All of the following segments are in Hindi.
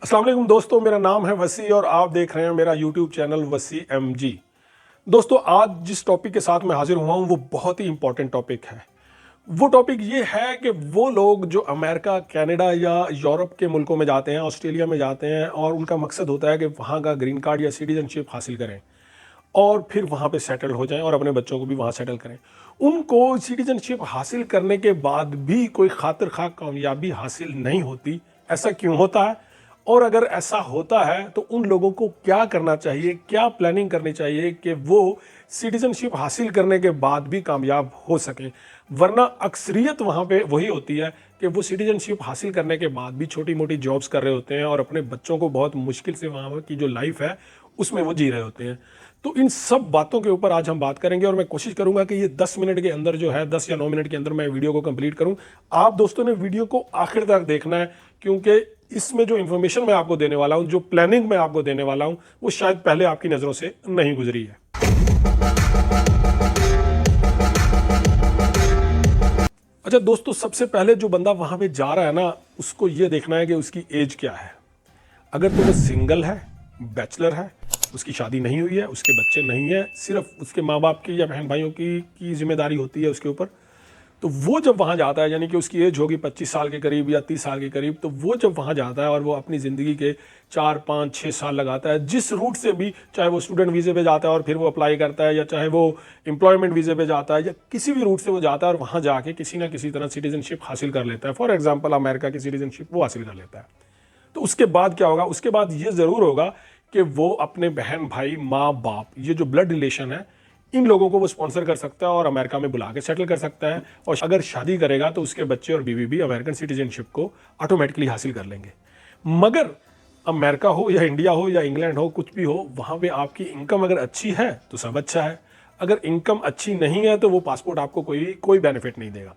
अस्सलाम वालेकुम दोस्तों, मेरा नाम है वसी और आप देख रहे हैं मेरा यूट्यूब चैनल वसी MG। दोस्तों, आज जिस टॉपिक के साथ मैं हाजिर हुआ हूँ वो बहुत ही इंपॉर्टेंट टॉपिक है। वो टॉपिक ये है कि वो लोग जो अमेरिका, कनाडा या यूरोप के मुल्कों में जाते हैं, ऑस्ट्रेलिया में जाते हैं और उनका मकसद होता है कि वहाँ का ग्रीन कार्ड या सिटीजनशिप हासिल करें और फिर वहाँ पे सेटल हो जाएं और अपने बच्चों को भी वहाँ सेटल करें। उनको सिटीजनशिप हासिल करने के बाद भी कोई खातिर खा कामयाबी हासिल नहीं होती। ऐसा क्यों होता है? और अगर ऐसा होता है तो उन लोगों को क्या करना चाहिए, क्या प्लानिंग करनी चाहिए कि वो सिटीजनशिप हासिल करने के बाद भी कामयाब हो सकें? वरना अक्सरियत वहाँ पे वही होती है कि वो सिटीजनशिप हासिल करने के बाद भी छोटी मोटी जॉब्स कर रहे होते हैं और अपने बच्चों को बहुत मुश्किल से वहाँ की जो लाइफ है उसमें वो जी रहे होते हैं। तो इन सब बातों के ऊपर आज हम बात करेंगे और मैं कोशिश करूंगा कि ये 10 मिनट के अंदर जो है 10 या 9 मिनट के अंदर मैं वीडियो को कंप्लीट करूं। आप दोस्तों ने वीडियो को आखिर तक देखना है क्योंकि इसमें जो इन्फॉर्मेशन मैं आपको देने वाला हूं, जो प्लानिंग मैं आपको देने वाला हूं, वो शायद पहले आपकी नजरों से नहीं गुजरी है। अच्छा दोस्तों, सबसे पहले जो बंदा वहां पे जा रहा है ना, उसको ये देखना है कि उसकी एज क्या है। अगर तो वो सिंगल है, बैचलर है, उसकी शादी नहीं हुई है, उसके बच्चे नहीं है, सिर्फ उसके माँ बाप की या बहन भाइयों की जिम्मेदारी होती है उसके ऊपर, तो वो जब वहाँ जाता है, यानी कि उसकी एज होगी 25 साल के करीब या 30 साल के करीब, तो वो जब वहाँ जाता है और वो अपनी ज़िंदगी के 4, 5, 6 साल लगाता है जिस रूट से भी, चाहे वो स्टूडेंट वीज़े पे जाता है और फिर वो अप्लाई करता है, या चाहे वो एम्प्लॉयमेंट वीज़े पे जाता है, या किसी भी रूट से वो जाता है और वहाँ जाके किसी ना किसी तरह सिटीजनशिप हासिल कर लेता है। फॉर एग्जाम्पल अमेरिका की सिटीजनशिप वो हासिल कर लेता है। तो उसके बाद क्या होगा? उसके बाद ये ज़रूर होगा कि वो अपने बहन भाई, माँ बाप, ये जो ब्लड रिलेशन है, इन लोगों को वो स्पॉन्सर कर सकता है और अमेरिका में बुला के सेटल कर सकता है। और अगर शादी करेगा तो उसके बच्चे और बीवी भी अमेरिकन सिटीजनशिप को ऑटोमेटिकली हासिल कर लेंगे। मगर अमेरिका हो या इंडिया हो या इंग्लैंड हो, कुछ भी हो, वहाँ पे आपकी इनकम अगर अच्छी है तो सब अच्छा है। अगर इनकम अच्छी नहीं है तो वो पासपोर्ट आपको कोई बेनिफिट नहीं देगा।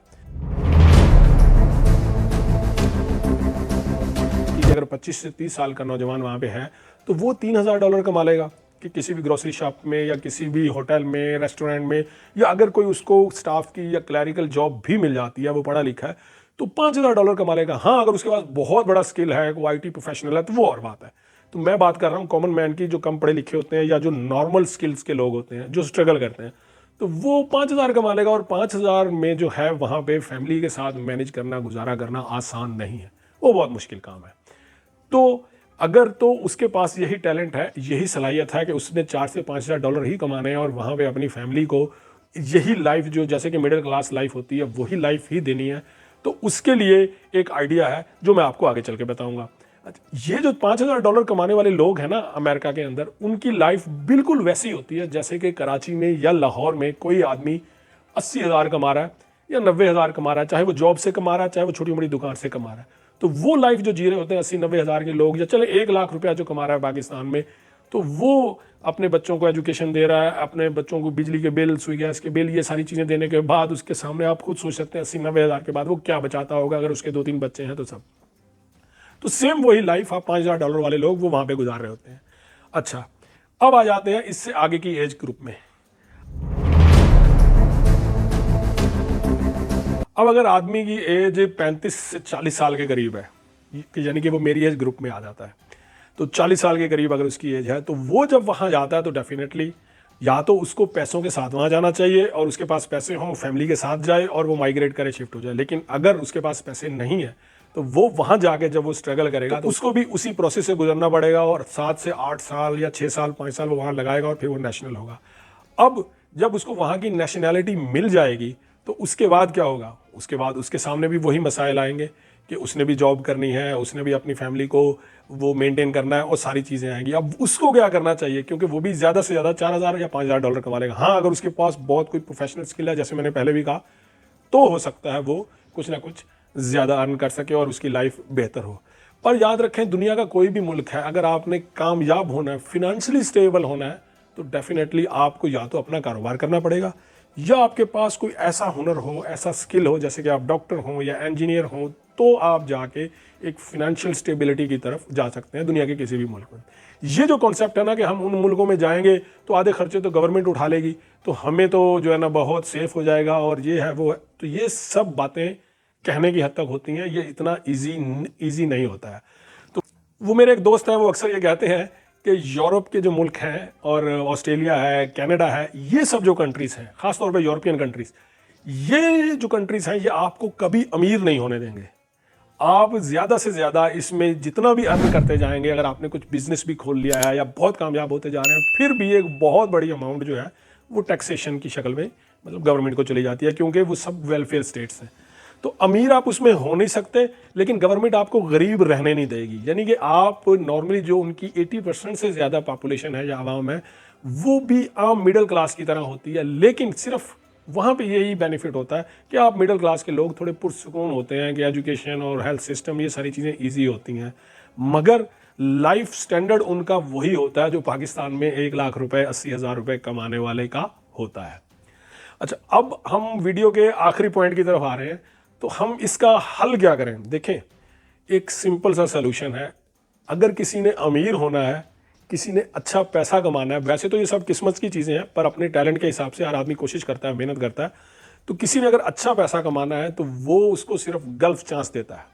अगर 25 से 30 साल का नौजवान वहाँ पे है तो वो $3000 कमा लेगा कि किसी भी ग्रोसरी शॉप में या किसी भी होटल में, रेस्टोरेंट में, या अगर कोई उसको स्टाफ की या क्लैरिकल जॉब भी मिल जाती है, वो पढ़ा लिखा है, तो $5000 कमा लेगा। हाँ, अगर उसके पास बहुत बड़ा स्किल है, वो IT प्रोफेशनल है, तो वो और बात है। तो मैं बात कर रहा हूँ कॉमन मैन की, जो कम पढ़े लिखे होते हैं या जो नॉर्मल स्किल्स के लोग होते हैं, जो स्ट्रगल करते हैं, तो वो 5000 कमा लेगा। और 5000 में जो है वहाँ पे फैमिली के साथ मैनेज करना, गुजारा करना आसान नहीं है, वो बहुत मुश्किल काम है। तो अगर तो उसके पास यही टैलेंट है, यही सलाहियत है कि उसने 4 से $5000 ही कमाने हैं और वहाँ पे अपनी फैमिली को यही लाइफ, जो जैसे कि मिडिल क्लास लाइफ होती है, वही लाइफ ही देनी है, तो उसके लिए एक आइडिया है जो मैं आपको आगे चल के बताऊंगा। ये जो $5000 कमाने वाले लोग हैं ना अमेरिका के अंदर, उनकी लाइफ बिल्कुल वैसी होती है जैसे कि कराची में या लाहौर में कोई आदमी 80,000 कमा रहा है या 90,000 कमा रहा है, चाहे वो जॉब से कमा रहा है, चाहे वो छोटी मोटी दुकान से कमा रहा है। तो वो लाइफ जो जी रहे होते हैं 80-90 हज़ार के लोग, या चले 1 लाख रुपया जो कमा रहा है पाकिस्तान में, तो वो अपने बच्चों को एजुकेशन दे रहा है, अपने बच्चों को बिजली के बिल, सुई गैस के बिल, ये सारी चीज़ें देने के बाद उसके सामने आप खुद सोच सकते हैं 80-90 हज़ार के बाद वो क्या बचाता होगा अगर उसके 2-3 बच्चे हैं तो सब। तो सेम वही लाइफ आप $5000 वाले लोग वो वहाँ पे गुजार रहे होते हैं। अच्छा, अब आ जाते हैं इससे आगे की एज ग्रुप में। अब अगर आदमी की एज 35 से 40 साल के करीब है, यानी कि वो मेरी एज ग्रुप में आ जाता है, तो 40 साल के करीब अगर उसकी एज है, तो वो जब वहाँ जाता है तो डेफिनेटली या तो उसको पैसों के साथ वहाँ जाना चाहिए और उसके पास पैसे हों, फैमिली के साथ जाए और वो माइग्रेट करे, शिफ्ट हो जाए। लेकिन अगर उसके पास पैसे नहीं है तो वो वहाँ जाके जब वो स्ट्रगल करेगा तो उसको भी उसी प्रोसेस से गुजरना पड़ेगा और 7 से 8 साल या 6 साल 5 साल वो वहाँ लगाएगा और फिर वो नेशनल होगा। अब जब उसको वहाँ की नेशनैलिटी मिल जाएगी तो उसके बाद क्या होगा? उसके बाद उसके सामने भी वही मसाइल आएंगे कि उसने भी जॉब करनी है, उसने भी अपनी फैमिली को वो मेंटेन करना है और सारी चीज़ें आएंगी। अब उसको क्या करना चाहिए? क्योंकि वो भी ज़्यादा से ज़्यादा 4000 या $5000 कमा लेगा। हाँ, अगर उसके पास बहुत कोई प्रोफेशनल स्किल है, जैसे मैंने पहले भी कहा, तो हो सकता है वो कुछ ना कुछ ज़्यादा अर्न कर सके और उसकी लाइफ बेहतर हो। पर याद रखें, दुनिया का कोई भी मुल्क है, अगर आपने कामयाब होना है, फिनेंशियली स्टेबल होना है, तो डेफिनेटली आपको या तो अपना कारोबार करना पड़ेगा या आपके पास कोई ऐसा हुनर हो, ऐसा स्किल हो, जैसे कि आप डॉक्टर हो या इंजीनियर हो, तो आप जाके एक फिनेंशियल स्टेबिलिटी की तरफ जा सकते हैं दुनिया के किसी भी मुल्क में। ये जो कॉन्सेप्ट है ना कि हम उन मुल्कों में जाएंगे तो आधे खर्चे तो गवर्नमेंट उठा लेगी, तो हमें तो जो है ना बहुत सेफ हो जाएगा और ये है वो है, तो ये सब बातें कहने की हद तक होती हैं, ये इतना ईजी नहीं होता है। वो मेरे एक दोस्त हैं, वो अक्सर ये कहते हैं कि यूरोप के जो मुल्क हैं और ऑस्ट्रेलिया है, कनाडा है, ये सब जो कंट्रीज़ हैं, ख़ासतौर पे यूरोपियन कंट्रीज़, ये जो कंट्रीज़ हैं ये आपको कभी अमीर नहीं होने देंगे। आप ज़्यादा से ज़्यादा इसमें जितना भी अर्न करते जाएंगे, अगर आपने कुछ बिजनेस भी खोल लिया है या बहुत कामयाब होते जा रहे हैं, फिर भी एक बहुत बड़ी अमाउंट जो है वो टैक्सेशन की शक्ल में मतलब गवर्नमेंट को चली जाती है, क्योंकि वो सब वेलफेयर स्टेट्स हैं। तो अमीर आप उसमें हो नहीं सकते, लेकिन गवर्नमेंट आपको गरीब रहने नहीं देगी। यानी कि आप नॉर्मली जो उनकी 80% से ज़्यादा पॉपुलेशन है या आवाम है, वो भी आम मिडिल क्लास की तरह होती है, लेकिन सिर्फ वहाँ पे यही बेनिफिट होता है कि आप मिडिल क्लास के लोग थोड़े पुरसुकून होते हैं कि एजुकेशन और हेल्थ सिस्टम ये सारी चीज़ें ईजी होती हैं, मगर लाइफ स्टैंडर्ड उनका वही होता है जो पाकिस्तान में 1 लाख रुपए 80,000 रुपये कमाने वाले का होता है। अच्छा, अब हम वीडियो के आखिरी पॉइंट की तरफ आ रहे हैं, तो हम इसका हल क्या करें? देखें, एक सिंपल सा सलूशन है। अगर किसी ने अमीर होना है, किसी ने अच्छा पैसा कमाना है, वैसे तो ये सब किस्मत की चीज़ें हैं, पर अपने टैलेंट के हिसाब से हर आदमी कोशिश करता है, मेहनत करता है। तो किसी ने अगर अच्छा पैसा कमाना है तो वो उसको सिर्फ गल्फ चांस देता है।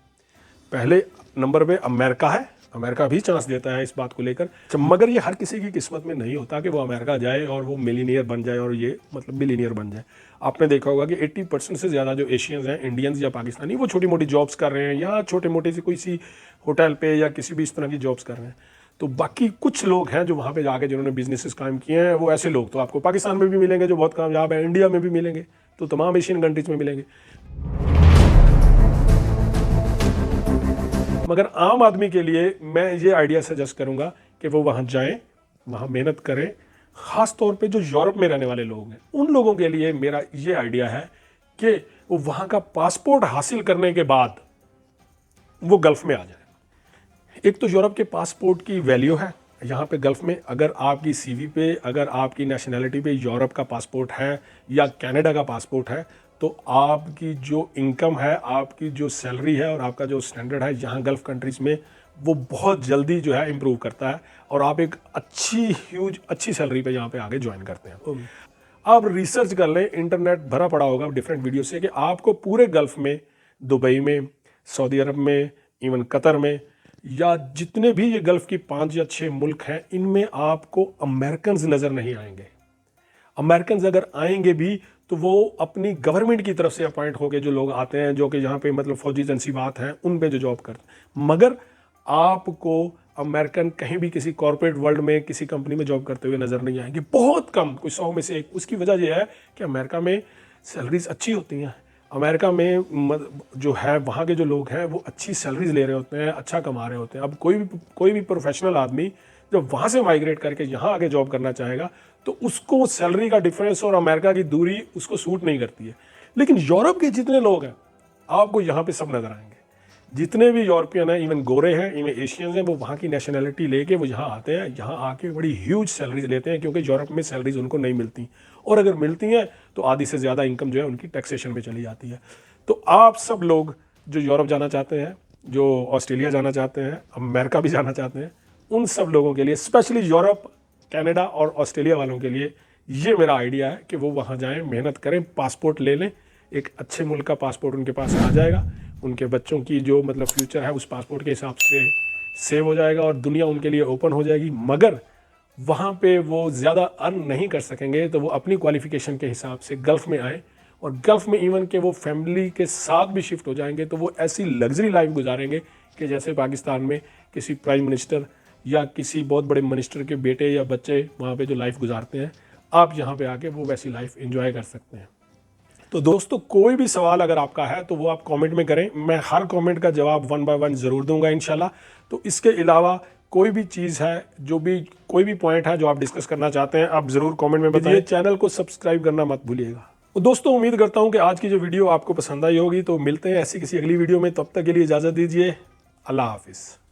पहले नंबर पे अमेरिका है, अमेरिका भी चांस देता है इस बात को लेकर, मगर ये हर किसी की किस्मत में नहीं होता कि वो अमेरिका जाए और वो मिलीनियर बन जाए और ये मतलब बिलीनियर बन जाए। आपने देखा होगा कि 80% से ज़्यादा जो एशियंस हैं, इंडियंस या पाकिस्तानी, वो छोटी मोटी जॉब्स कर रहे हैं या छोटे मोटे से कोई सी होटल पे या किसी भी इस तरह की जॉब्स कर रहे हैं। तो बाकी कुछ लोग हैं जो वहाँ पे जाके जिन्होंने बिजनेसेस कायम किए हैं, वो ऐसे लोग तो आपको पाकिस्तान में भी मिलेंगे जो बहुत कामयाब है, इंडिया में भी मिलेंगे, तो तमाम एशियन कंट्रीज में मिलेंगे। मगर आम आदमी के लिए मैं ये आइडिया सजेस्ट करूंगा कि वो वहाँ जाएं, वहाँ मेहनत करें। ख़ास तौर पे जो यूरोप में रहने वाले लोग हैं, उन लोगों के लिए मेरा ये आइडिया है कि वो वहाँ का पासपोर्ट हासिल करने के बाद वो गल्फ़ में आ जाए। एक तो यूरोप के पासपोर्ट की वैल्यू है यहाँ पे गल्फ़ में। अगर आपकी सीवी पे, अगर आपकी नेशनैलिटी पे यूरोप का पासपोर्ट है या कनाडा का पासपोर्ट है, तो आपकी जो इनकम है, आपकी जो सैलरी है और आपका जो स्टैंडर्ड है यहाँ गल्फ़ कंट्रीज़ में, वो बहुत जल्दी जो है इम्प्रूव करता है और आप एक अच्छी सैलरी पे यहाँ पे आगे ज्वाइन करते हैं। आप रिसर्च कर लें, इंटरनेट भरा पड़ा होगा डिफरेंट वीडियो से, कि आपको पूरे गल्फ़ में, दुबई में, सऊदी अरब में, इवन कतर में, या जितने भी ये गल्फ़ की 5 या 6 मुल्क हैं, इनमें आपको अमेरिकन्स नज़र नहीं आएंगे। अमेरिकन्स अगर आएंगे भी तो वो अपनी गवर्नमेंट की तरफ से अपॉइंट होकर जो लोग आते हैं, जो कि यहाँ पे मतलब फौजी तनसीबात हैं, उन पे जो जॉब करते हैं। मगर आपको अमेरिकन कहीं भी किसी कॉर्पोरेट वर्ल्ड में किसी कंपनी में जॉब करते हुए नज़र नहीं आएंगे, बहुत कम, कोई 100 में से 1। उसकी वजह यह है कि अमेरिका में सैलरीज अच्छी होती हैं। अमेरिका में जो है वहाँ के जो लोग हैं वो अच्छी सैलरीज ले रहे होते हैं, अच्छा कमा रहे होते हैं। अब कोई भी प्रोफेशनल आदमी जब वहाँ से माइग्रेट करके यहाँ आके जॉब करना चाहेगा तो उसको सैलरी का डिफरेंस और अमेरिका की दूरी उसको सूट नहीं करती है। लेकिन यूरोप के जितने लोग हैं आपको यहाँ पे सब नज़र आएंगे। जितने भी यूरोपियन हैं, इवन गोरे हैं, इवन एशियंस हैं, वो वहाँ की नेशनैलिटी लेके वो यहाँ आते हैं, यहाँ आके बड़ी ह्यूज सैलरीज लेते हैं, क्योंकि यूरोप में सैलरीज उनको नहीं मिलती, और अगर मिलती हैं तो आधी से ज़्यादा इनकम जो है उनकी टैक्सेशन पे चली जाती है। तो आप सब लोग जो यूरोप जाना चाहते हैं, जो ऑस्ट्रेलिया जाना चाहते हैं, अमेरिका भी जाना चाहते हैं, उन सब लोगों के लिए, स्पेशली यूरोप, कनाडा और ऑस्ट्रेलिया वालों के लिए ये मेरा आइडिया है कि वो वहाँ जाएं, मेहनत करें, पासपोर्ट ले लें। एक अच्छे मुल्क का पासपोर्ट उनके पास आ जाएगा, उनके बच्चों की जो मतलब फ्यूचर है उस पासपोर्ट के हिसाब से सेव हो जाएगा और दुनिया उनके लिए ओपन हो जाएगी। मगर वहाँ पे वो ज़्यादा अर्न नहीं कर सकेंगे, तो वो अपनी क्वालिफ़िकेशन के हिसाब से गल्फ़ में आए, और गल्फ़ में इवन के वो फैमिली के साथ भी शिफ्ट हो जाएंगे, तो वो ऐसी लग्जरी लाइफ गुजारेंगे कि जैसे पाकिस्तान में किसी प्राइम मिनिस्टर या किसी बहुत बड़े मिनिस्टर के बेटे या बच्चे वहाँ पे जो लाइफ गुजारते हैं, आप यहाँ पे आके वो वैसी लाइफ एंजॉय कर सकते हैं। तो दोस्तों, कोई भी सवाल अगर आपका है तो वो आप कमेंट में करें, मैं हर कमेंट का जवाब 1 बाय 1 ज़रूर दूंगा इंशाल्लाह। तो इसके अलावा कोई भी चीज़ है, कोई भी पॉइंट है जो आप डिस्कस करना चाहते हैं, आप ज़रूर कमेंट में बताइए। चैनल को सब्सक्राइब करना मत भूलिएगा। तो दोस्तों, उम्मीद करता हूँ कि आज की जो वीडियो आपको पसंद आई होगी। तो मिलते हैं ऐसी किसी अगली वीडियो में, तब तक के लिए इजाज़त दीजिए। अल्लाह हाफिज़।